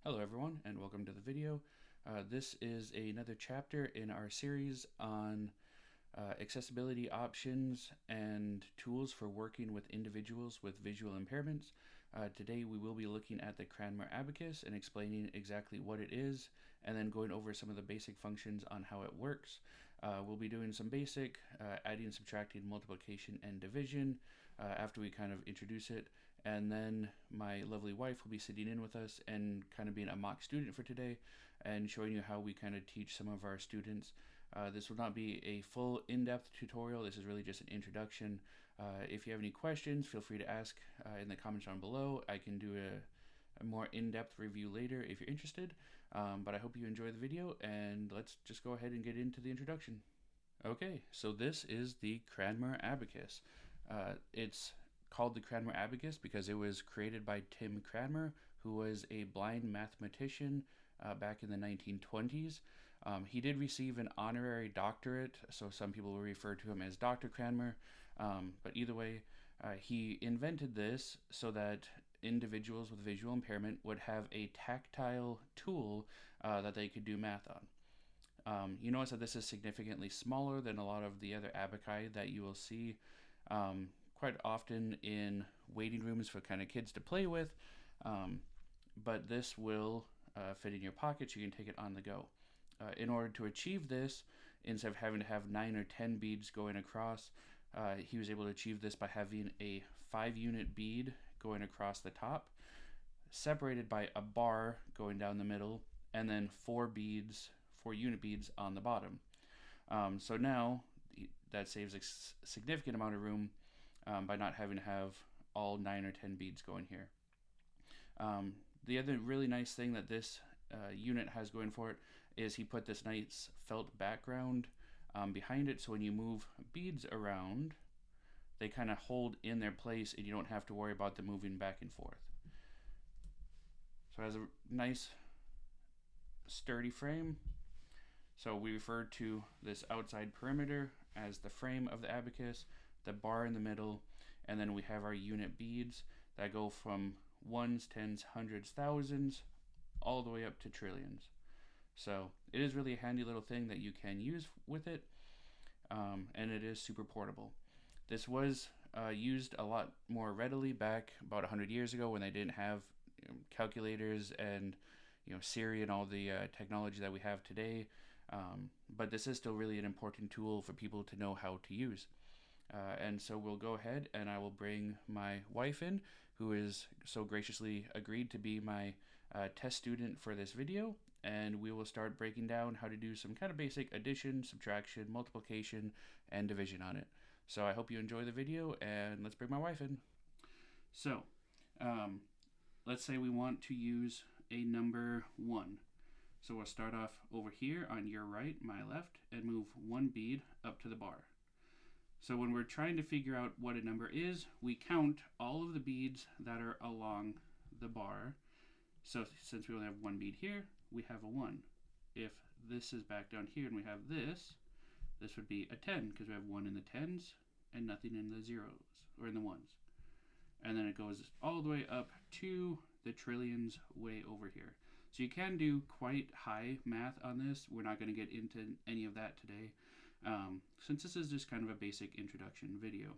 Hello everyone and welcome to the video. This is another chapter in our series on accessibility options and tools for working with individuals with visual impairments. Today we will be looking at the Cranmer Abacus and explaining exactly what it is and then going over some of the basic functions on how it works. We'll be doing some basic adding, subtracting, multiplication, and division after we kind of introduce it. And then my lovely wife will be sitting in with us and kind of being a mock student for today and showing you how we kind of teach some of our students. This will not be a full in-depth tutorial. This is really just an introduction. If you have any questions, feel free to ask in the comments down below. I can do a more in-depth review later if you're interested. But I hope you enjoy the video, and let's just go ahead and get into the introduction. Okay, so this is the Cranmer Abacus. It's called the Cranmer Abacus because it was created by Tim Cranmer, who was a blind mathematician back in the 1920s. He did receive an honorary doctorate, so some people will refer to him as Dr. Cranmer. But either way, he invented this so that individuals with visual impairment would have a tactile tool that they could do math on. You notice that this is significantly smaller than a lot of the other abaci that you will see quite often in waiting rooms for kind of kids to play with, but this will fit in your pockets. You can take it on the go. In order to achieve this, instead of having to have 9 or 10 beads going across, he was able to achieve this by having a 5-unit bead going across the top, separated by a bar going down the middle, and then 4 unit beads on the bottom. So now that saves a significant amount of room by not having to have all 9 or 10 beads going here. The other really nice thing that this unit has going for it is he put this nice felt background behind it, so when you move beads around, they kind of hold in their place and you don't have to worry about them moving back and forth. So it has a nice sturdy frame. So we refer to this outside perimeter as the frame of the abacus, the bar in the middle, and then we have our unit beads that go from ones, tens, hundreds, thousands, all the way up to trillions. So it is really a handy little thing that you can use with it, and it is super portable. This was used a lot more readily back about 100 years ago when they didn't have calculators and Siri and all the technology that we have today. But this is still really an important tool for people to know how to use. And so we'll go ahead and I will bring my wife in, who is so graciously agreed to be my test student for this video, and we will start breaking down how to do some kind of basic addition, subtraction, multiplication, and division on it. So I hope you enjoy the video, and let's bring my wife in. So let's say we want to use a number 1. So we'll start off over here on your right, my left, and move 1 bead up to the bar. So when we're trying to figure out what a number is, we count all of the beads that are along the bar. So since we only have 1 bead here, we have a 1. If this is back down here and we have this would be a 10 because we have 1 in the tens and nothing in the zeros or in the ones. And then it goes all the way up to the trillions way over here. So you can do quite high math on this. We're not going to get into any of that today, since this is just kind of a basic introduction video.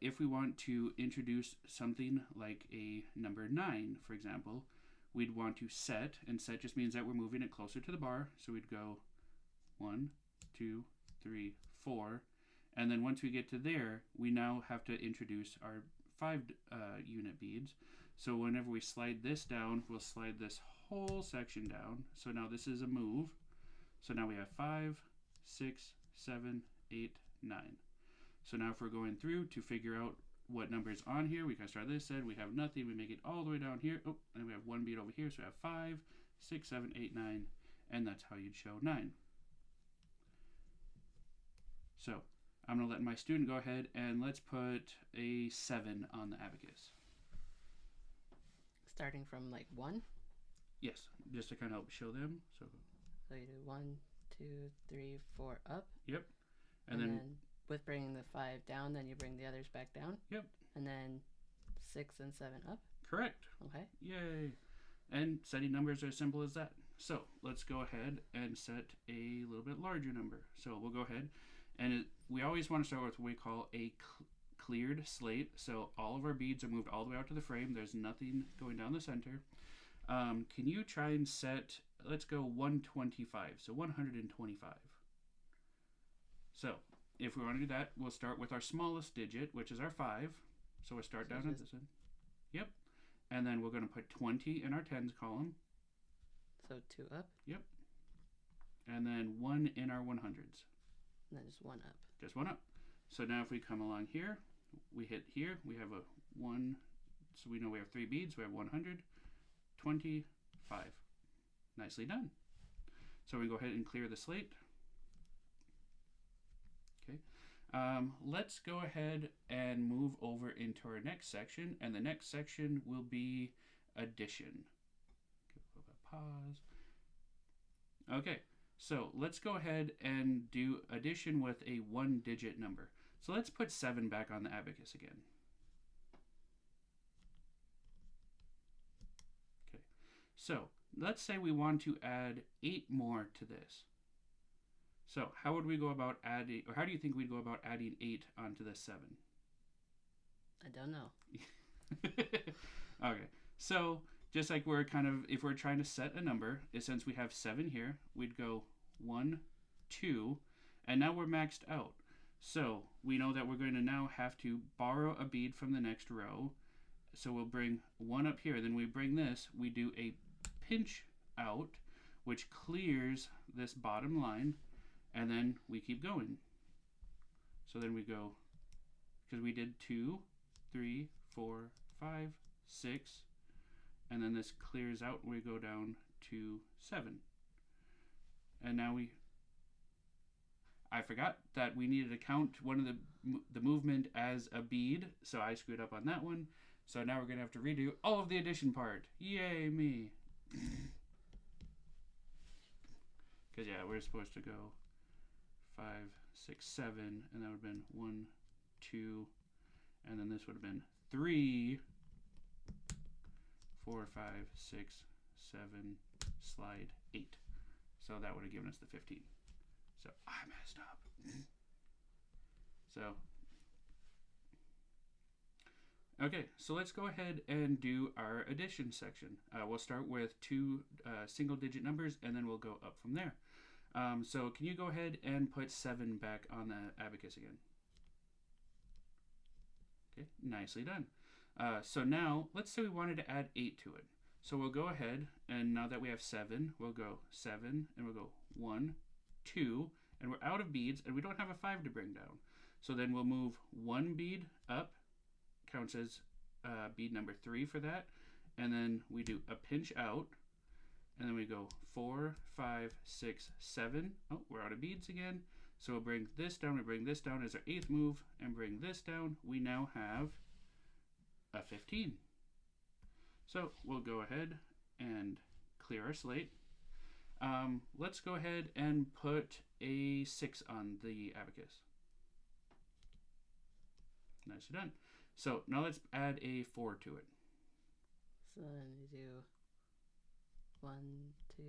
If we want to introduce something like a number 9, for example, we'd want to set, and set just means that we're moving it closer to the bar. So we'd go 1, 2, 3, 4, and then once we get to there, we now have to introduce our 5 unit beads. So whenever we slide this down, we'll slide this whole section down. So now this is a move. So now we have 5, 6, 7, 8, 9. So now if we're going through to figure out what number is on here, we can start this side, we have nothing, we make it all the way down here. Oh, and we have 1 bead over here, so we have 5, 6, 7, 8, 9, and that's how you'd show 9. So I'm going to let my student go ahead and let's put a 7 on the abacus. Starting from like 1? Yes, just to kind of help show them. So you do 1, 2, 3, 4 up. Yep. And then with bringing the 5 down, then you bring the others back down. Yep. And then 6 and 7 up. Correct. Okay. Yay. And setting numbers are as simple as that. So let's go ahead and set a little bit larger number. So we'll go ahead, and we always want to start with what we call a cleared slate. So all of our beads are moved all the way out to the frame. There's nothing going down the center. Can you try and set, let's go 125, so 125. So if we want to do that, we'll start with our smallest digit, which is our 5. So we'll start down at this end. Yep. And then we're going to put 20 in our tens column. So 2 up? Yep. And then 1 in our 100s. And then just 1 up. Just 1 up. So now if we come along here, we hit here, we have a 1, so we know we have 3 beads, we have 100, 25. Nicely done. So we go ahead and clear the slate. Okay. Let's go ahead and move over into our next section, and the next section will be addition. Give a little bit of pause. Okay, so let's go ahead and do addition with a 1-digit number. So let's put 7 back on the abacus again. Okay, so let's say we want to add 8 more to this. So how would we go about adding, or how do you think we'd go about adding 8 onto this 7? I don't know. Okay, so just like we're kind of, if we're trying to set a number, since we have 7 here, we'd go 1, 2, and now we're maxed out. So we know that we're going to now have to borrow a bead from the next row. So we'll bring 1 up here, then we bring this, we do a pinch out, which clears this bottom line, and then we keep going. So then we go, because we did 2, 3, 4, 5, 6, and then this clears out and we go down to 7. And now I forgot that we needed to count one of the movement as a bead, so I screwed up on that one. So now we're going to have to redo all of the addition part. Yay, me. Because, yeah, we're supposed to go 5, 6, 7, and that would have been 1, 2, and then this would have been 3, 4, 5, 6, 7, slide 8. So that would have given us the 15. So I messed up. So, okay, so let's go ahead and do our addition section. We'll start with 2 single-digit numbers, and then we'll go up from there. So can you go ahead and put 7 back on the abacus again? Okay, nicely done. So now, let's say we wanted to add 8 to it. So we'll go ahead, and now that we have 7, we'll go 7, and we'll go 1, 2, and we're out of beads, and we don't have a 5 to bring down. So then we'll move 1 bead up, counts as bead number 3 for that, and then we do a pinch out, and then we go 4, 5, 6, 7. Oh, we're out of beads again. So we'll bring this down, we bring this down as our 8th move, and bring this down. We now have a 15. So we'll go ahead and clear our slate. Let's go ahead and put a 6 on the abacus. Nicely done. So now let's add a 4 to it. So then you do 1, 2,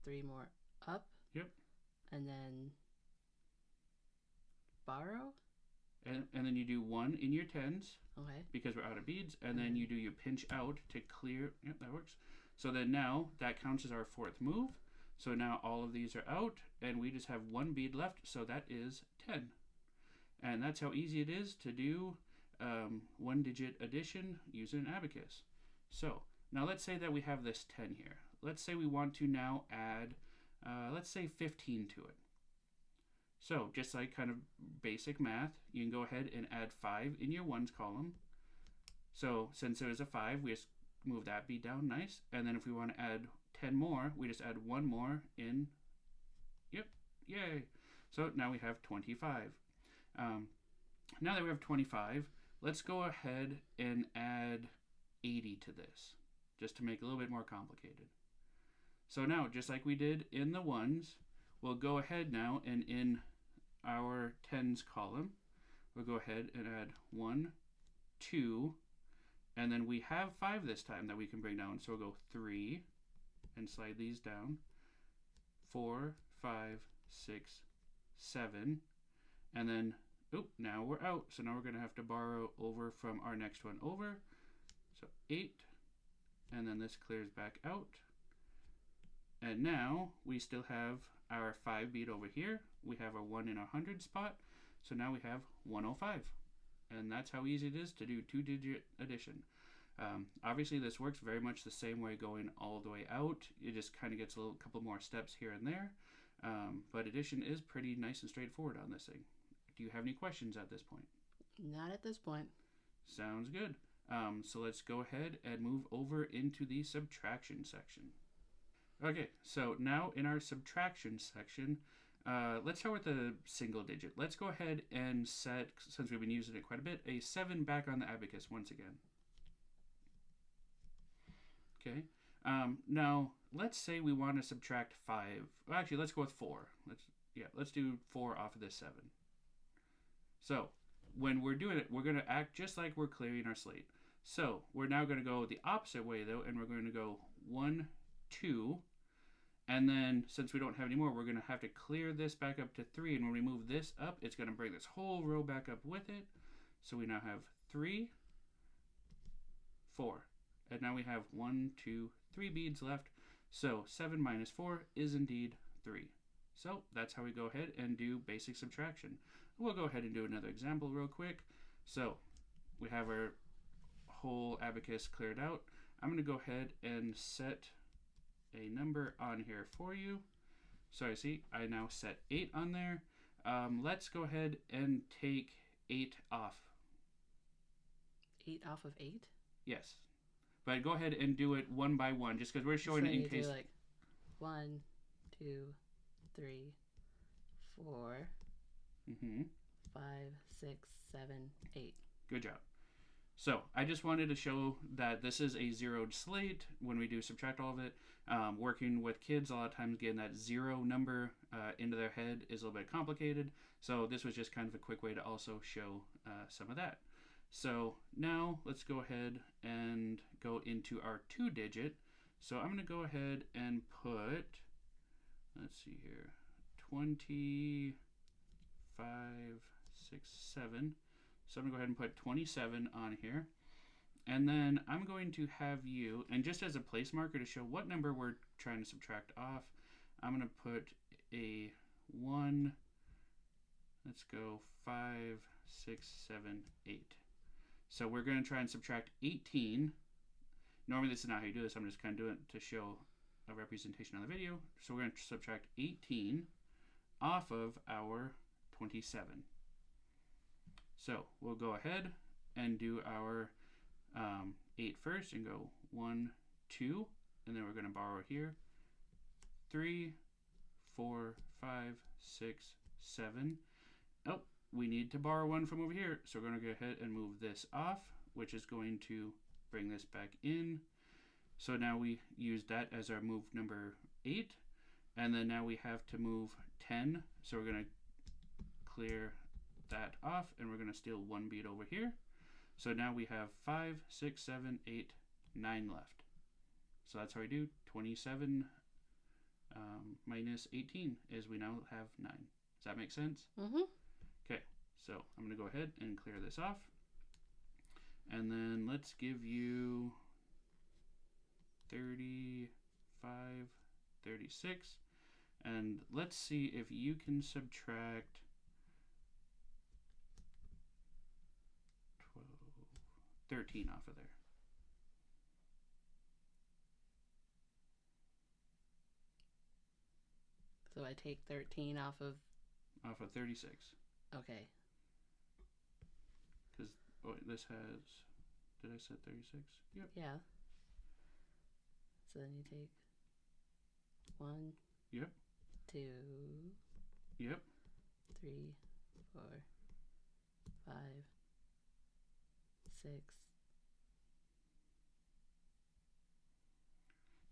3 more up. Yep. And then borrow. And then you do 1 in your 10s. Okay. Because we're out of beads. And then you do your pinch out to clear. Yep, that works. So then now that counts as our 4th move. So now all of these are out, and we just have 1 bead left. So that is 10. And that's how easy it is to do 1-digit addition using an abacus. So now let's say that we have this 10 here. Let's say we want to now add, let's say 15 to it. So just like kind of basic math, you can go ahead and add 5 in your 1s column. So since there is a 5, we just move that bead down, nice. And then if we want to add 10 more, we just add 1 more in. Yep, yay. So now we have 25. Now that we have 25, let's go ahead and add 80 to this, just to make it a little bit more complicated. So now, just like we did in the 1s, we'll go ahead now and in our 10s column, we'll go ahead and add 1, 2, And then we have 5 this time that we can bring down. So we'll go 3 and slide these down. 4, 5, 6, 7. And then, now we're out. So now we're going to have to borrow over from our next one over. So 8. And then this clears back out. And now we still have our 5 beat over here. We have our 1 in our 100 spot. So now we have 105. And that's how easy it is to do 2-digit addition. Obviously, this works very much the same way going all the way out. It just kind of gets a couple more steps here and there. But addition is pretty nice and straightforward on this thing. Do you have any questions at this point? Not at this point. Sounds good. So let's go ahead and move over into the subtraction section. Okay, so now in our subtraction section, let's start with the single digit. Let's go ahead and set, since we've been using it quite a bit, a 7 back on the abacus once again. Okay, now let's say we want to subtract 5. Well, actually, let's go with 4. Let's do 4 off of this 7. So when we're doing it, we're going to act just like we're clearing our slate. So we're now going to go the opposite way though, and we're going to go 1, 2. And then, since we don't have any more, we're going to have to clear this back up to 3. And when we move this up, it's going to bring this whole row back up with it. So we now have 3, 4. And now we have 1, 2, 3 beads left. So 7 minus 4 is indeed 3. So that's how we go ahead and do basic subtraction. We'll go ahead and do another example real quick. So we have our whole abacus cleared out. I'm going to go ahead and set a number on here for you. So I see I now set 8 on there. Let's go ahead and take 8 off. 8 off of 8? Yes. But go ahead and do it one by one, just because we're showing it in case. Do like 1, 2, 3, 4, 5, 6, 7, 8. Good job. So I just wanted to show that this is a zeroed slate when we do subtract all of it. Working with kids, a lot of times getting that 0 number into their head is a little bit complicated. So this was just kind of a quick way to also show some of that. So now let's go ahead and go into our 2-digit. So I'm going to go ahead and put, let's see here, 25, 6, 7. So I'm going to go ahead and put 27 on here. And then I'm going to have you, and just as a place marker to show what number we're trying to subtract off, I'm going to put a 1, let's go 5, 6, 7, 8. So we're going to try and subtract 18. Normally this is not how you do this. I'm just kind of doing it to show a representation on the video. So we're going to subtract 18 off of our 27. So we'll go ahead and do our 8 first and go 1, 2, and then we're going to borrow here 3, 4, 5, 6, 7. Oh, we need to borrow 1 from over here, so we're going to go ahead and move this off, which is going to bring this back in. So now we use that as our move number 8, and then now we have to move 10, so we're going to clear that off, and we're going to steal 1 bead over here. So now we have 5, 6, 7, 8, 9 left. So that's how we do 27 minus 18 is we now have 9. Does that make sense? Mm-hmm. Okay, so I'm going to go ahead and clear this off. And then let's give you 35, 36. And let's see if you can subtract 13 off of there. So I take 13 off of 36. Okay. Because this has, did I set 36? Yep. Yeah. So then you take 1. Yep. 2. Yep. 3, 4, 5, 6.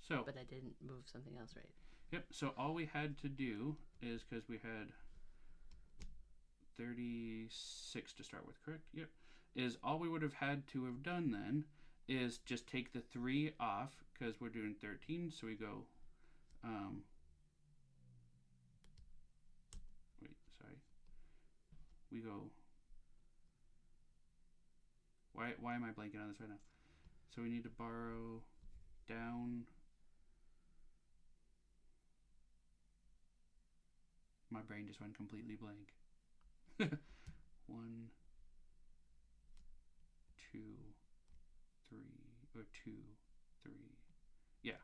So. But I didn't move something else right. Yep. So all we had to do is, because we had 36 to start with, correct? Yep. Is all we would have had to have done then is just take the 3 off because we're doing 13. So we go, wait, sorry. We go, why am I blanking on this right now? So we need to borrow down. My brain just went completely blank. 1, 2, 3, or 2, 3. Yeah.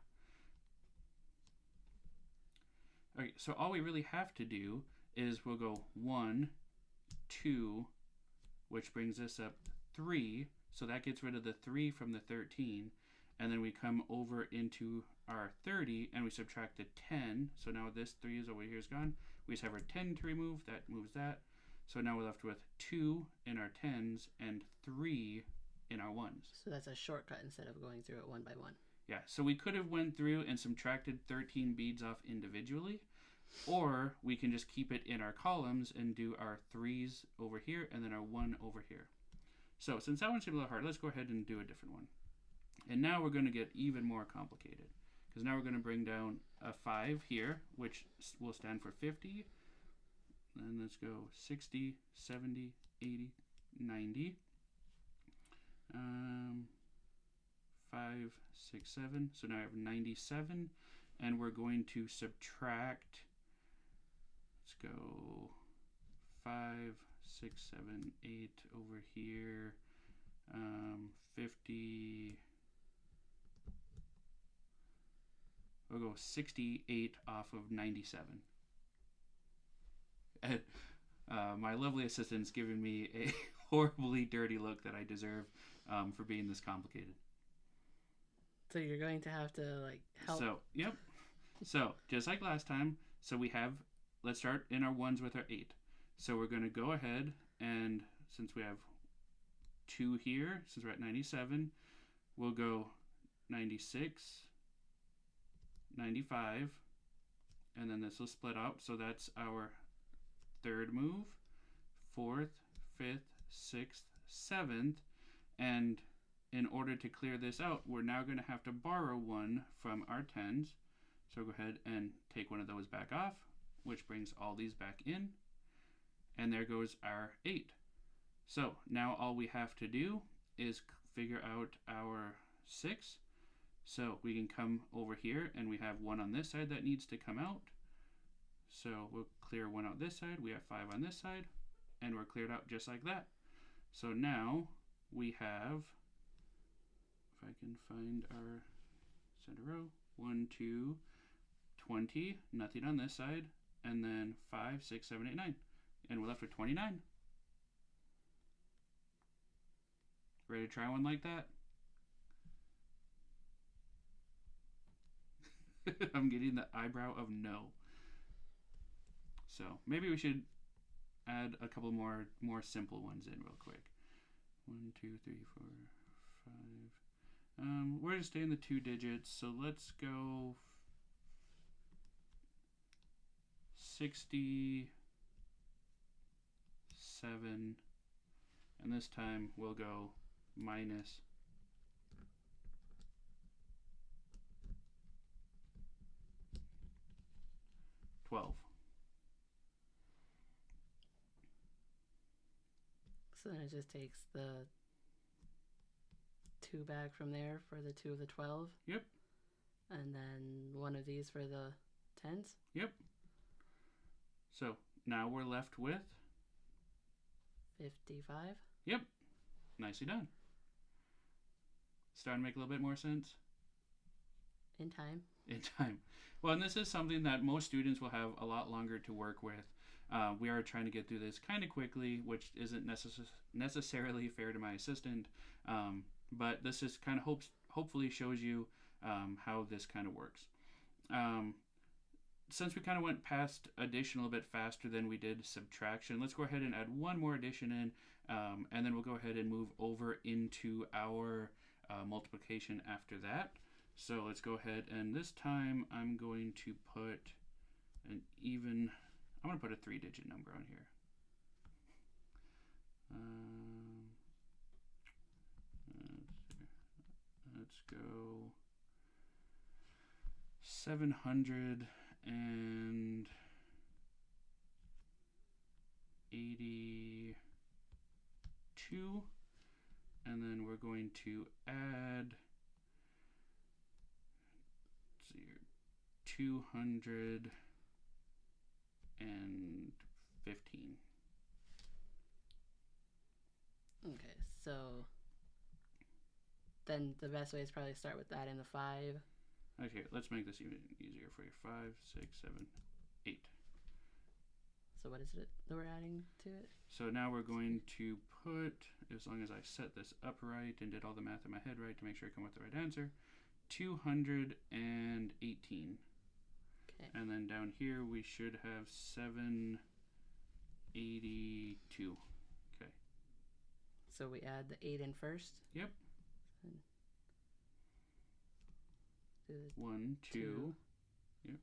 Okay, so all we really have to do is we'll go 1, 2, which brings us up 3. So that gets rid of the 3 from the 13. And then we come over into our 30 and we subtract the 10. So now this 3 is over here is gone. We just have our 10 to remove. That moves that. So now we're left with 2 in our 10s and 3 in our 1s. So that's a shortcut instead of going through it one by one. Yeah, so we could have went through and subtracted 13 beads off individually, or we can just keep it in our columns and do our 3s over here and then our 1 over here. So since that one seemed a little hard, let's go ahead and do a different one. And now we're going to get even more complicated, because now we're going to bring down a 5 here, which will stand for 50. And let's go 60, 70, 80, 90. 5, 6, 7. So now I have 97. And we're going to subtract, let's go 5, 6, 7, 8 over here. 50. We'll go 68 off of 97. And, my lovely assistant's giving me a horribly dirty look that I deserve for being this complicated. So you're going to have to like help. So, yep. So, just like last time, so we have, let's start in our 1s with our 8. So we're going to go ahead and, since we have 2 here, since we're at 97, we'll go 96, 95, and then this will split up. So that's our 3rd move, 4th, 5th, 6th, 7th, and in order to clear this out, we're now going to have to borrow 1 from our 10s. So go ahead and take one of those back off, which brings all these back in, and there goes our 8. So now all we have to do is figure out our 6. So we can come over here and we have 1 on this side that needs to come out. So we'll clear 1 out this side. We have 5 on this side, and we're cleared out just like that. So now we have, if I can find our center row, 1, 2, 20, nothing on this side, and then 5, 6, 7, 8, 9. And we're left with 29. Ready to try one like that? I'm getting the eyebrow of no. So maybe we should add a couple more simple ones in real quick. 1, 2, 3, 4, 5. We're going to stay in the 2 digits, so let's go 67, and this time we'll go minus 12. So then it just takes the 2 back from there for the 2 of the 12. Yep. And then 1 of these for the 10s. Yep. So now we're left with 55. Yep. Nicely done. Starting to make a little bit more sense? In time. In time. Well, and this is something that most students will have a lot longer to work with. We are trying to get through this kind of quickly, which isn't necessarily fair to my assistant. But this just kind of hopefully shows you how this kind of works. Since we kind of went past addition a little bit faster than we did subtraction, let's go ahead and add one more addition in, and then we'll go ahead and move over into our multiplication after that. So let's go ahead, and this time I'm going to put an even, I'm going to put a 3-digit number on here. let's go 782, and then we're going to add, let's see here, 215. Okay, so then the best way is probably to start with that in the 5. Okay, let's make this even easier for you. 5, 6, 7, 8. So what is it that we're adding to it? So now we're going to put, as long as I set this up right and did all the math in my head right to make sure I come with the right answer, 218. Okay. And then down here we should have 782. Okay. So we add the 8 in first? Yep. Do the 1, 2. Yep.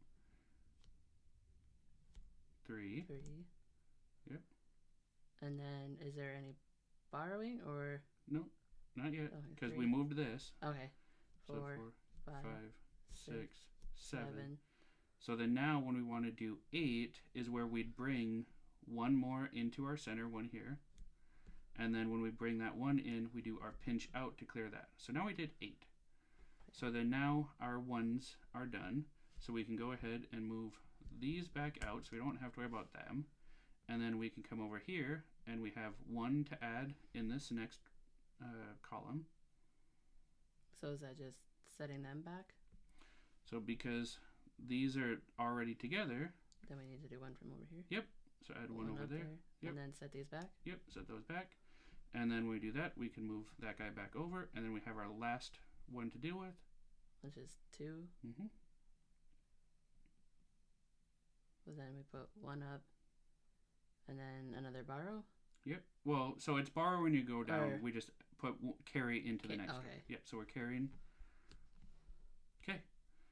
3. 3. Yep. And then is there any borrowing or? No, not yet, Okay, because 3. we moved this. Okay. 4, So 4, 5, 6, 7. 7. So then now when we want to do 8 is where we'd bring one more into our center, one here. And then when we bring that one in, we do our pinch out to clear that. So now we did 8. So then now our ones are done. So we can go ahead and move these back out so we don't have to worry about them. And then we can come over here and we have 1 to add in this next column. So is that just setting them back? So because these are already together. Then we need to do 1 from over here? Yep. So add 1 over there. Yep. And then set these back? Yep, set those back. And then when we do that, we can move that guy back over. And then we have our last one to deal with. Which is 2. Mm-hmm. But then we put 1 up. And then another borrow? Yep. Well, so it's borrow when you go down. Or we just put carry into the next okay. one. Yep, so we're carrying. Okay.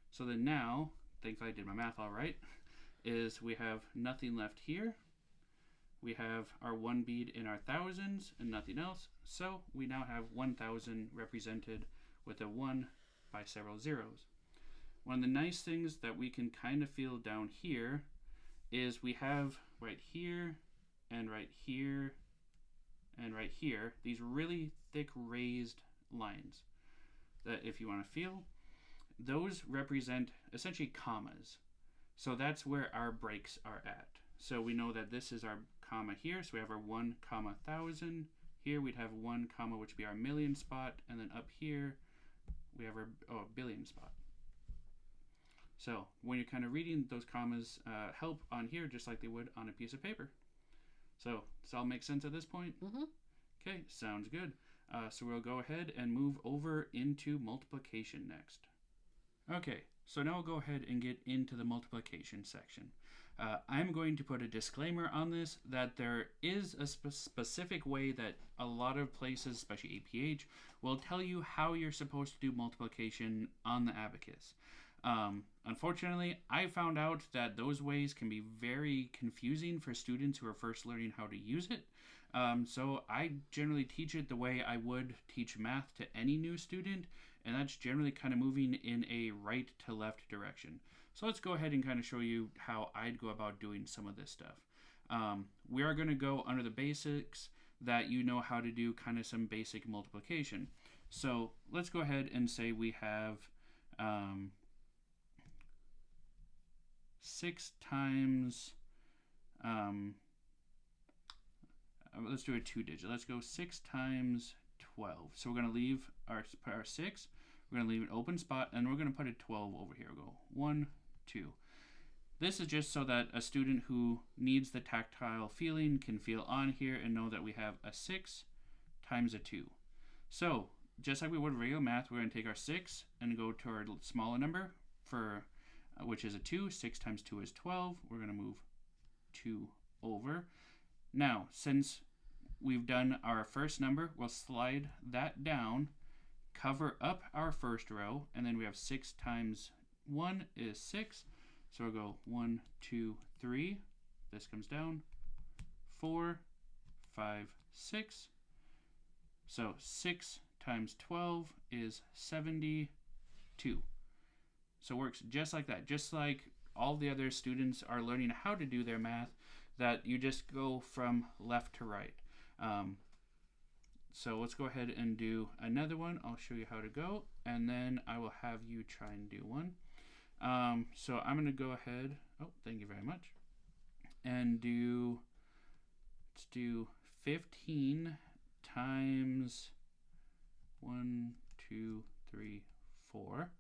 So then now, thankfully I did my math all right, is we have nothing left here. We have our 1 bead in our thousands and nothing else. So we now have 1,000 represented with a 1 by several zeros. One of the nice things that we can kind of feel down here is we have right here and right here and right here these really thick raised lines that, if you want to feel, those represent essentially commas. So that's where our breaks are at. So we know that this is our comma here, so we have our 1 comma 1,000. Here we'd have 1 comma, which would be our million spot, and then up here we have our billion spot. So when you're kind of reading, those commas help on here just like they would on a piece of paper. So does all make sense at this point? Mm-hmm. Okay, sounds good. So we'll go ahead and move over into multiplication next. Okay, so now we'll go ahead and get into the multiplication section. I'm going to put a disclaimer on this that there is a specific way that a lot of places, especially APH, will tell you how you're supposed to do multiplication on the abacus. Unfortunately, I found out that those ways can be very confusing for students who are first learning how to use it. So I generally teach it the way I would teach math to any new student, and that's generally kind of moving in a right to left direction. So let's go ahead and kind of show you how I'd go about doing some of this stuff. We are going to go under the basics that you know how to do kind of some basic multiplication. So let's go ahead and say we have 6 times, let's do a 2-digit. Let's go 6 times 12. So we're going to leave our 6. We're going to leave an open spot, and we're going to put a 12 over here. We'll go 1, 2. This is just so that a student who needs the tactile feeling can feel on here and know that we have a 6 times a 2. So just like we would regular math, we're going to take our 6 and go to our smaller number, for which is a 2. 6 times 2 is 12. We're going to move 2 over. Now, since we've done our first number, we'll slide that down, cover up our first row, and then we have 6 times 1 is 6. So we'll go 1, 2, 3. This comes down. 4, 5, 6. So 6 times 12 is 72. So it works just like that. Just like all the other students are learning how to do their math, that you just go from left to right. So let's go ahead and do another one. I'll show you how to go, and then I will have you try and do one. So I'm going to go ahead. Oh, thank you very much. And let's do 15 times 1, 2, 3, 4.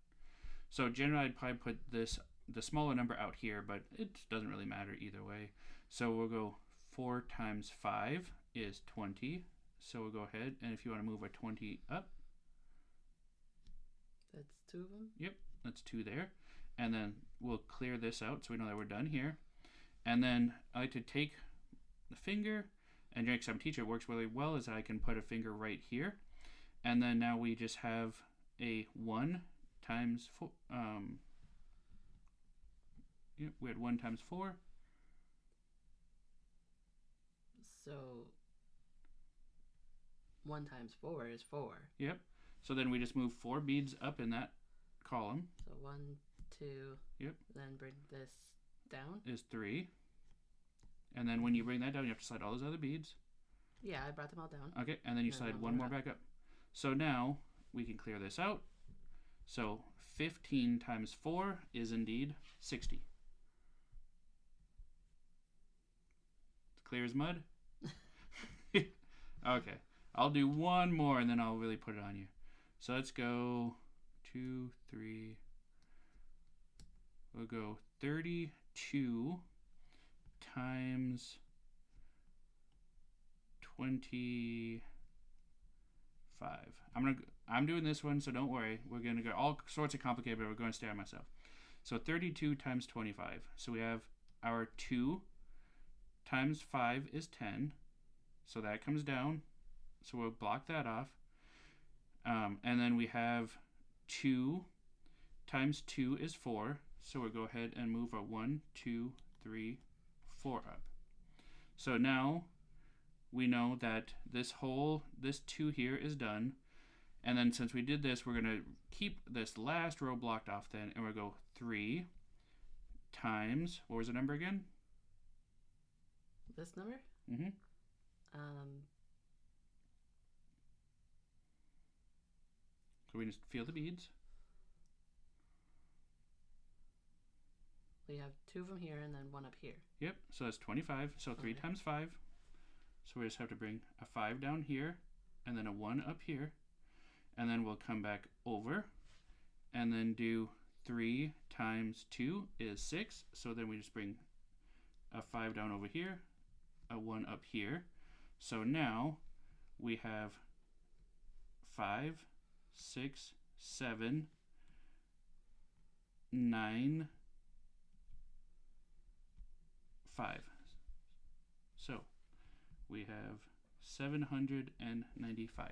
So generally I'd probably put the smaller number out here, but it doesn't really matter either way. So we'll go 4 times 5 is 20. So we'll go ahead, and if you want to move a 20 up. That's 2 of them? Yep, that's 2 there. And then we'll clear this out so we know that we're done here. And then I like to take the finger, and because I'm a teacher, it works really well, is I can put a finger right here. And then now we just have a 1 times 4. Yep, we had 1 times 4. So 1 times 4 is 4. Yep. So then we just move 4 beads up in that column. So 1, 2. Yep. Then bring this down. Is 3. And then when you bring that down, you have to slide all those other beads. Yeah, I brought them all down. Okay, and then you slide one more back up. So now we can clear this out. So 15 times 4 is indeed 60. It's clear as mud? Okay, I'll do one more and then I'll really put it on you. So let's go 2, 3. We'll go 32 times 25. I'm doing this one, so don't worry. We're gonna go all sorts of complicated, but we're going to stay on myself. So 32 times 25. So we have our 2 times 5 is 10. So that comes down. So we'll block that off. And then we have 2 times 2 is 4. So we'll go ahead and move a 1, 2, 3, 4 up. So now we know that this 2 here is done. And then since we did this, we're going to keep this last row blocked off then, and we'll go 3 times, what was the number again? This number? Mm-hmm. So we just feel the beads. We have 2 of them here and then 1 up here. Yep, so that's 25. So 3 times 5. So we just have to bring a 5 down here and then a 1 up here. And then we'll come back over and then do 3 times 2 is 6. So then we just bring a 5 down over here, a 1 up here. So now we have 5, 6, 7, 9, 5. So we have 795.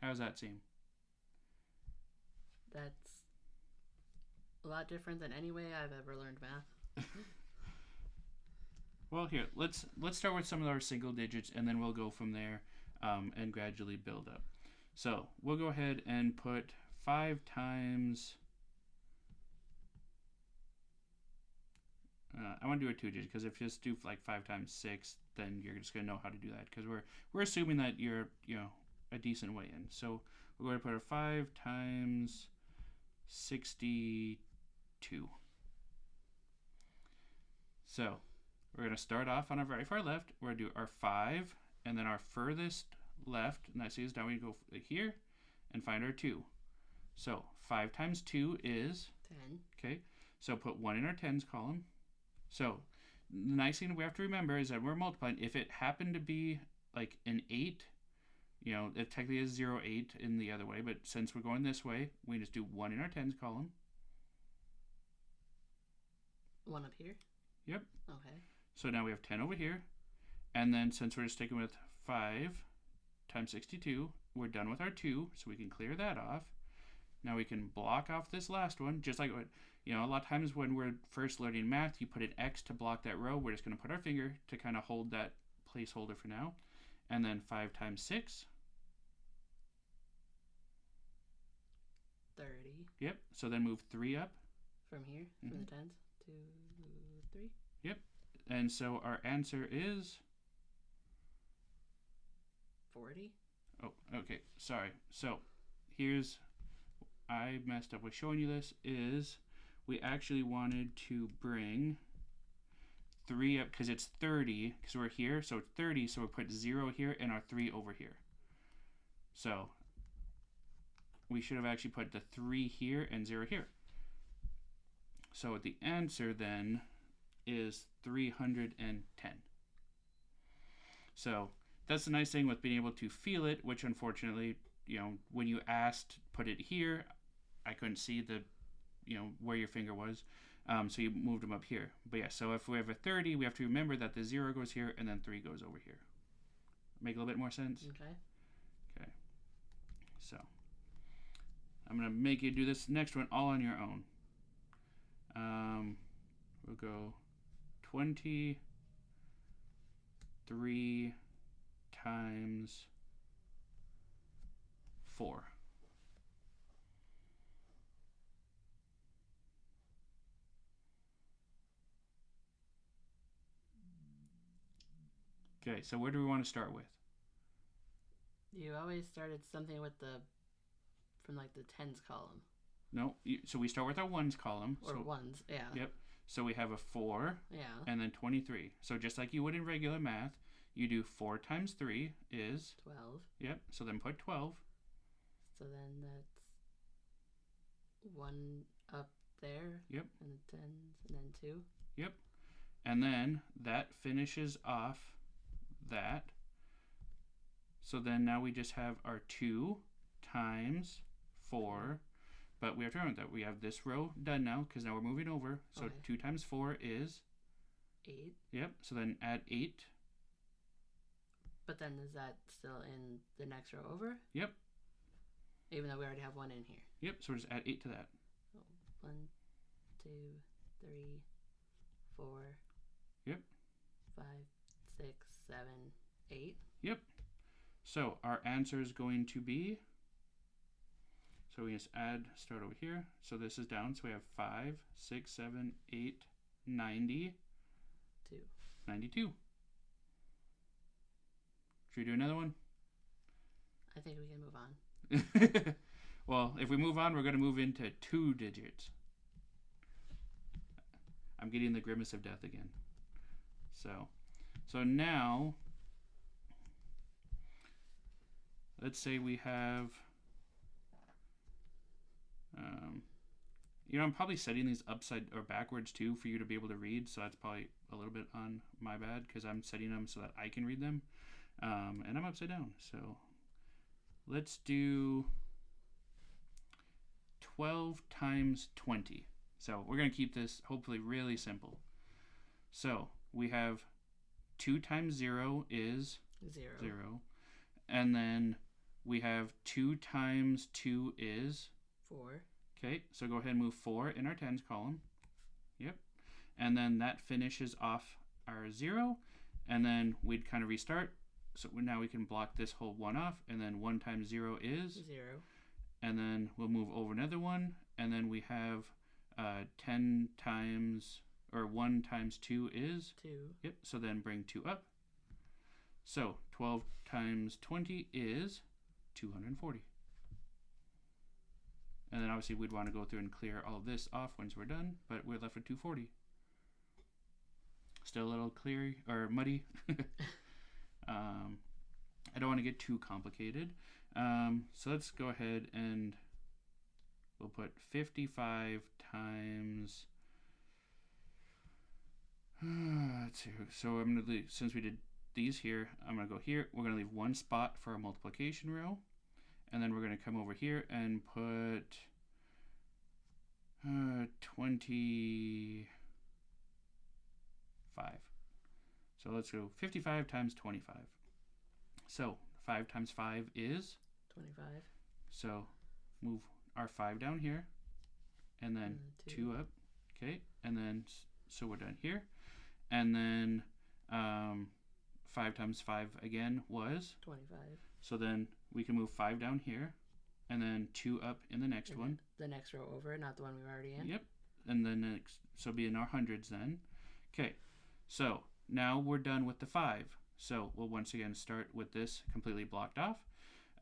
How does that seem? That's a lot different than any way I've ever learned math. Well, here, let's start with some of our single digits, and then we'll go from there and gradually build up. So we'll go ahead and put 5 times... I want to do a 2-digit, because if you just do like 5 times 6, then you're just going to know how to do that, because we're assuming that you're a decent way in. So we're going to put a 5 times 62. So we're going to start off on our very far left. We're going to do our 5, and then our furthest left, and that is down, we go here and find our 2. So 5 times 2 is 10. Okay, so put 1 in our tens column. So the nice thing we have to remember is that we're multiplying. If it happened to be like an 8, it technically is 0, 8 in the other way, but since we're going this way, we just do 1 in our tens column. 1 up here? Yep. Okay. So now we have 10 over here. And then since we're sticking with 5 times 62, we're done with our 2, so we can clear that off. Now we can block off this last one, just like what, a lot of times when we're first learning math, you put an X to block that row. We're just going to put our finger to kind of hold that placeholder for now. and then 5 times 6. 30. Yep. So then move 3 up. From here, from the tens. 2, 3. Yep. And so our answer is 40. Oh, okay. Sorry. So here's, I messed up with showing you this, is we actually wanted to bring 3 up because it's 30 because we're here. So it's 30. So we put 0 here and our 3 over here. So we should have actually put the 3 here and 0 here. So the answer then is 310. So that's the nice thing with being able to feel it, which unfortunately, when you asked put it here, I couldn't see the, where your finger was. So you moved them up here. But yeah, so if we have a 30, we have to remember that the 0 goes here and then 3 goes over here. Make a little bit more sense? Okay. Okay. So I'm going to make you do this next one all on your own. We'll go 23 times 4. Okay, so where do we want to start with? You always started something with from like the tens column. No, so we start with our ones column. Or so, ones, yeah. Yep. So we have a 4. Yeah. And then 23. So just like you would in regular math, you do 4 times 3 is 12. Yep. So then put 12. So then that's 1 up there. Yep. And the tens, and then 2. Yep. And then that finishes off that. So then now we just have our 2 times 4. But we have to remember that we have this row done now because now we're moving over. So okay. 2 times 4 is 8. Yep. So then add 8. But then is that still in the next row over? Yep. Even though we already have 1 in here. Yep. So we'll just add 8 to that. 1, 2, 3, 4. Yep. 5, 6, 7, 8. Yep. So our answer is going to be, so we just start over here. So this is down. So we have 5, 6, 7, 8, 90. 2. 92. Should we do another one? I think we can move on. Well, if we move on, we're going to move into 2 digits. I'm getting the grimace of death again. So now, let's say we have, I'm probably setting these upside or backwards too for you to be able to read. So that's probably a little bit on my bad because I'm setting them so that I can read them. And I'm upside down. So let's do 12 times 20. So we're going to keep this hopefully really simple. So we have 2 times 0 is 0. And then we have 2 times 2 is 4. Okay, so go ahead and move 4 in our tens column. Yep. And then that finishes off our 0. And then we'd kind of restart. So now we can block this whole 1 off. And then 1 times 0 is 0. And then we'll move over another 1. And then we have 10 times, or 1 times 2 is 2. Yep, so then bring 2 up. So 12 times 20 is 240. And then obviously we'd want to go through and clear all of this off once we're done, but we're left with 240. Still a little clear or muddy. I don't want to get too complicated. So let's go ahead and we'll put 55 times. Let's see. So I'm going to leave, since we did these here, I'm going to go here. We're going to leave 1 spot for our multiplication row. And then we're going to come over here and put 25. So let's go 55 times 25. So 5 times 5 is 25. So move our 5 down here. And then 2 up. Okay. And then, so we're done here. And then 5 times 5 again was? 25. So then we can move 5 down here, and then 2 up in the next one. The next row over, not the one we were already in. Yep. And then next, so be in our hundreds then. Okay, so now we're done with the 5. So we'll once again start with this completely blocked off,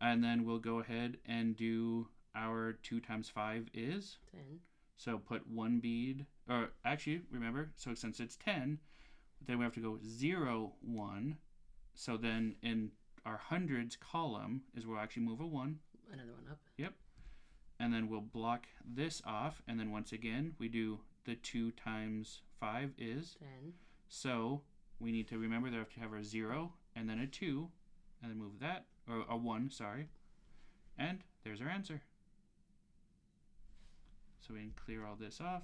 and then we'll go ahead and do our 2 times 5 is? 10. So put 1 bead, or actually, remember, so since it's 10, then we have to go 0, 1. So then in our hundreds column is where we'll actually move a 1. Another one up. Yep. And then we'll block this off, and then once again, we do the 2 times 5 is? 10. So we need to remember that we have to have our 0, and then a 2, and then move that, or a 1, sorry. And there's our answer. So we can clear all this off.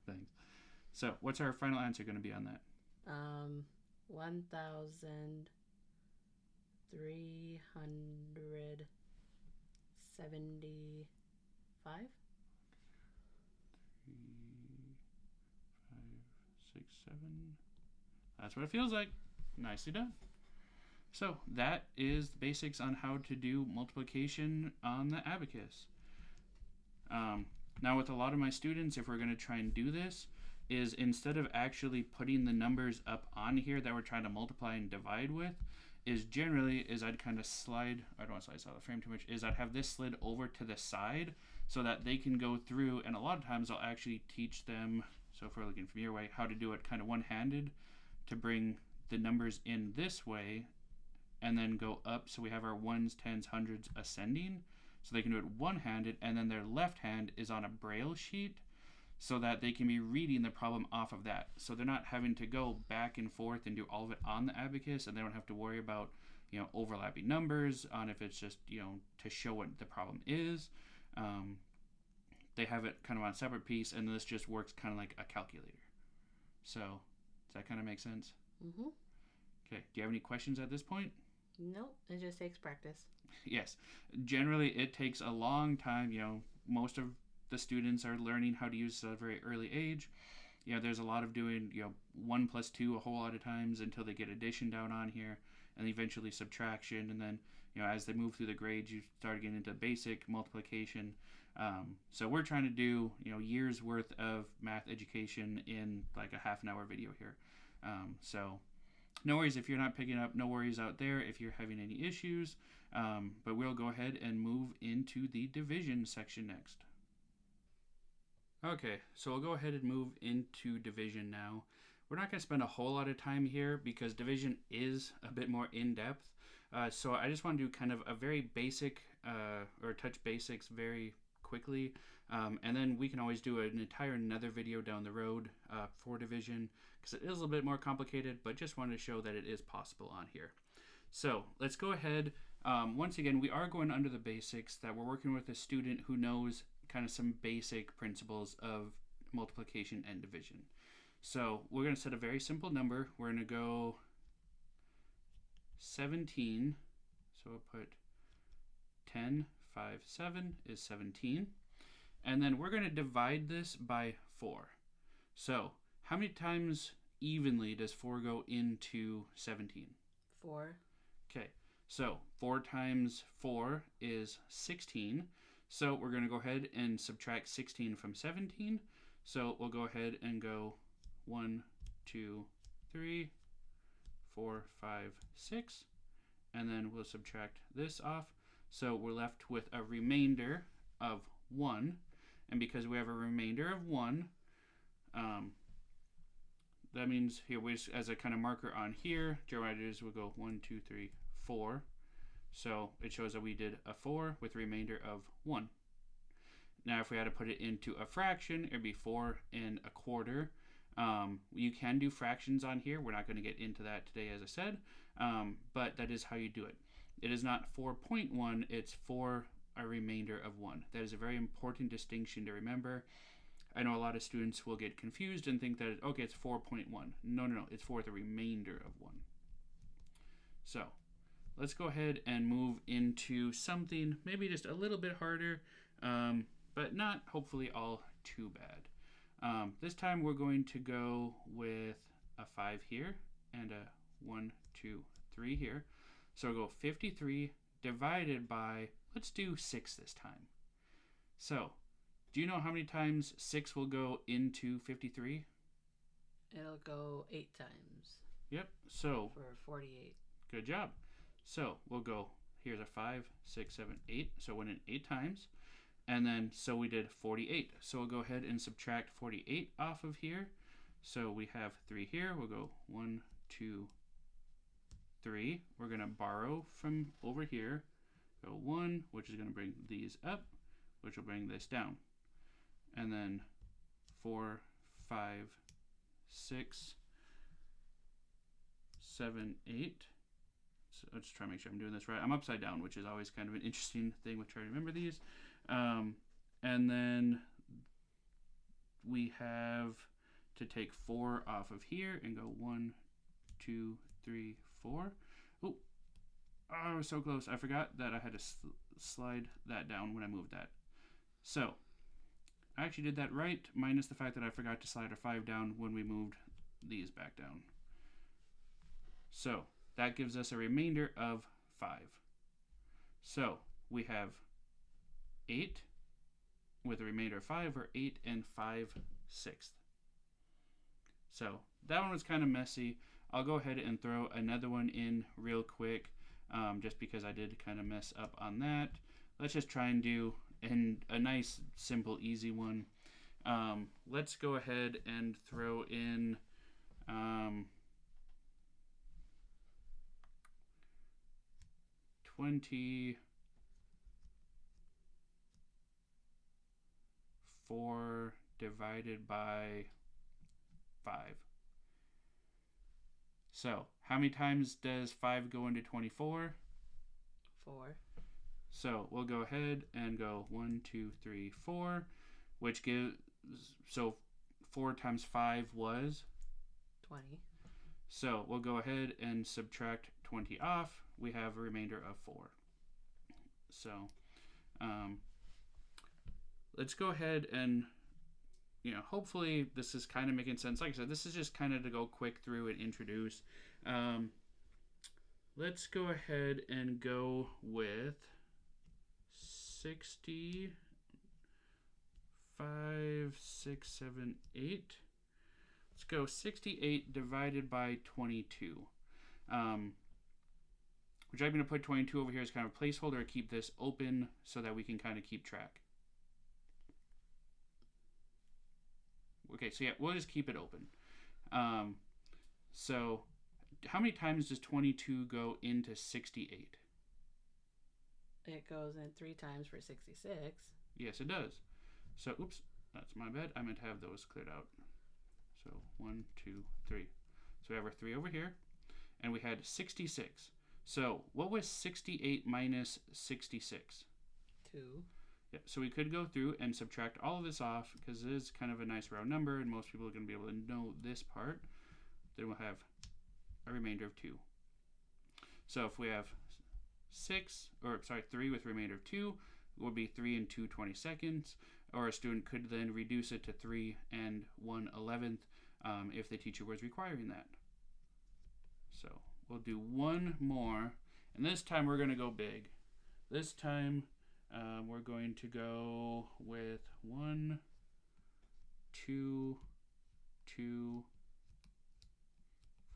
Thanks. So what's our final answer going to be on that? 1,375. 3, 5, 6, 7. That's what it feels like. Nicely done. So that is the basics on how to do multiplication on the abacus. Now with a lot of my students, if we're going to try and do this, is instead of actually putting the numbers up on here that we're trying to multiply and divide with, is I'd kind of slide, I don't want to slide the frame too much, is I'd have this slid over to the side so that they can go through, and a lot of times I'll actually teach them, so if we're looking from your way, how to do it kind of one-handed to bring the numbers in this way and then go up, so we have our ones, tens, hundreds ascending, so they can do it one-handed, and then their left hand is on a braille sheet so that they can be reading the problem off of that. So they're not having to go back and forth and do all of it on the abacus, and they don't have to worry about, you know, overlapping numbers on if it's just, you know, to show what the problem is. They have it kind of on a separate piece, and this just works kind of like a calculator. So does that kind of make sense? Mm-hmm. Okay, do you have any questions at this point? Nope, it just takes practice. Yes, generally it takes a long time. You know, most of the students are learning how to use at a very early age. You know, there's a lot of doing, you know, 1 plus 2 a whole lot of times until they get addition down on here, and eventually subtraction, and then, you know, as they move through the grades, you start getting into basic multiplication. So we're trying to do, you know, years worth of math education in like a half an hour video here. So no worries if you're not picking up, no worries out there if you're having any issues, but we'll go ahead and move into the division section next. Okay, so we'll go ahead and move into division now. We're not going to spend a whole lot of time here because division is a bit more in-depth. So I just want to do kind of a very basic, or touch basics very quickly. And then we can always do an entire another video down the road for division because it is a little bit more complicated, but just wanted to show that it is possible on here. So let's go ahead. Once again, we are going under the basics that we're working with a student who knows kind of some basic principles of multiplication and division. So we're going to set a very simple number. We're going to go 17. So we'll put 10, 5, 7 is 17. And then we're going to divide this by 4. So how many times evenly does 4 go into 17? 4. Okay, so 4 times 4 is 16. So we're going to go ahead and subtract 16 from 17. So we'll go ahead and go 1, 2, 3, 4, 5, 6. And then we'll subtract this off. So we're left with a remainder of 1. And because we have a remainder of 1, that means here, we just, as a kind of marker on here, generators will go 1, 2, 3, 4. So it shows that we did a 4 with a remainder of 1. Now if we had to put it into a fraction, it would be 4 1/4. You can do fractions on here. We're not going to get into that today, as I said, but that is how you do it. It is not 4.1, it's 4 a remainder of 1. That is a very important distinction to remember. I know a lot of students will get confused and think that, okay, it's 4.1. No, it's 4 the remainder of 1. So let's go ahead and move into something maybe just a little bit harder, but not hopefully all too bad. This time we're going to go with a 5 here and a 1, 2, 3 here. So we'll go 53 divided by, let's do 6 this time. So, do you know how many times 6 will go into 53? It'll go 8 times. Yep, so. For 48. Good job. So, we'll go, here's a 5, 6, 7, 8. So, went in 8 times. And then, so we did 48. So, we'll go ahead and subtract 48 off of here. So, we have 3 here. We'll go 1, 2, 3. We're going to borrow from over here. Go 1, which is going to bring these up, which will bring this down. And then 4, 5, 6, 7, 8. So let's try to make sure I'm doing this right. I'm upside down, which is always kind of an interesting thing with trying to remember these. And then we have to take 4 off of here and go 1, 2, 3, 4. Oh, I was so close. I forgot that I had to slide that down when I moved that. So I actually did that right, minus the fact that I forgot to slide a 5 down when we moved these back down. So that gives us a remainder of 5. So we have 8 with a remainder of 5, or 8 and 5/6. So that one was kind of messy. I'll go ahead and throw another one in real quick, just because I did kind of mess up on that. Let's just try and do a nice, simple, easy one. Let's go ahead and throw in 24 divided by 5. So, how many times does 5 go into 24? 4. So, we'll go ahead and go 1, 2, 3, 4, which gives, so 4 times 5 was? 20. So, we'll go ahead and subtract 20 off. We have a remainder of 4. So, let's go ahead and, hopefully this is kind of making sense. Like I said, this is just kind of to go quick through and introduce. Let's go ahead and go with 65, 6, 7, 8. Let's go 68 divided by 22. Which I'm going to put 22 over here as kind of a placeholder to keep this open so that we can kind of keep track. Okay, so yeah, we'll just keep it open. So how many times does 22 go into 68? It goes in 3 times for 66. Yes, it does. So, oops, that's my bad. I meant to have those cleared out. So 1, 2, 3. So we have our 3 over here, and we had 66. So what was 68 minus 66? 2. Yeah, so we could go through and subtract all of this off because it is kind of a nice round number, and most people are going to be able to know this part. Then we'll have a remainder of 2. So if we have 3 with remainder of 2, it will be 3 and 2 22nds, or a student could then reduce it to 3 and 1 11th if the teacher was requiring that. So we'll do one more, and this time we're going to go big. This time we're going to go with 1, 2, 2,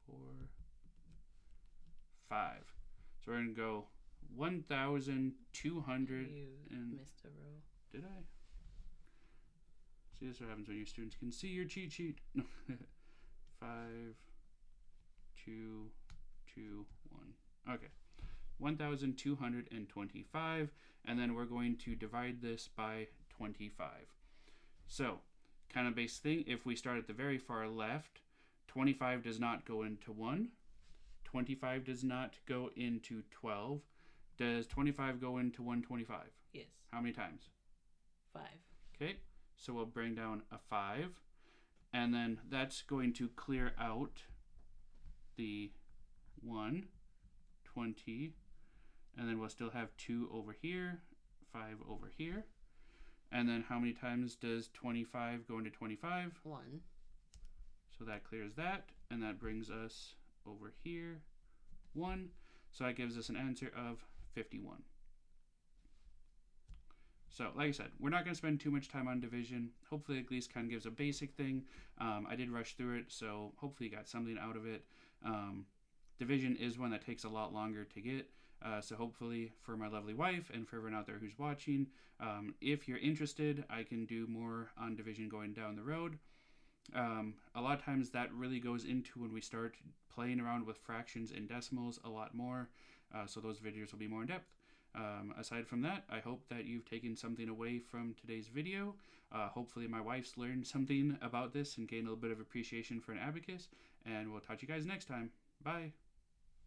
4, 5. So we're going to go 1,200. You missed a row. Did I? See, this is what happens when your students can see your cheat sheet. 5, 2, 2, 1. Okay. 1,225, and then we're going to divide this by 25. So, kind of basic thing, if we start at the very far left, 25 does not go into 1. 25 does not go into 12. Does 25 go into 125? Yes. How many times? 5. Okay, so we'll bring down a 5, and then that's going to clear out the 1, 20, and then we'll still have 2 over here, 5 over here. And then how many times does 25 go into 25? 1. So that clears that, and that brings us over here 1. So that gives us an answer of 51. So, like I said, we're not going to spend too much time on division. Hopefully, at least kind of gives a basic thing. I did rush through it, so hopefully you got something out of it. Division is one that takes a lot longer to get. So hopefully for my lovely wife and for everyone out there who's watching, if you're interested, I can do more on division going down the road. A lot of times that really goes into when we start playing around with fractions and decimals a lot more. So those videos will be more in depth. Aside from that, I hope that you've taken something away from today's video. Hopefully my wife's learned something about this and gained a little bit of appreciation for an abacus. And we'll talk to you guys next time. Bye.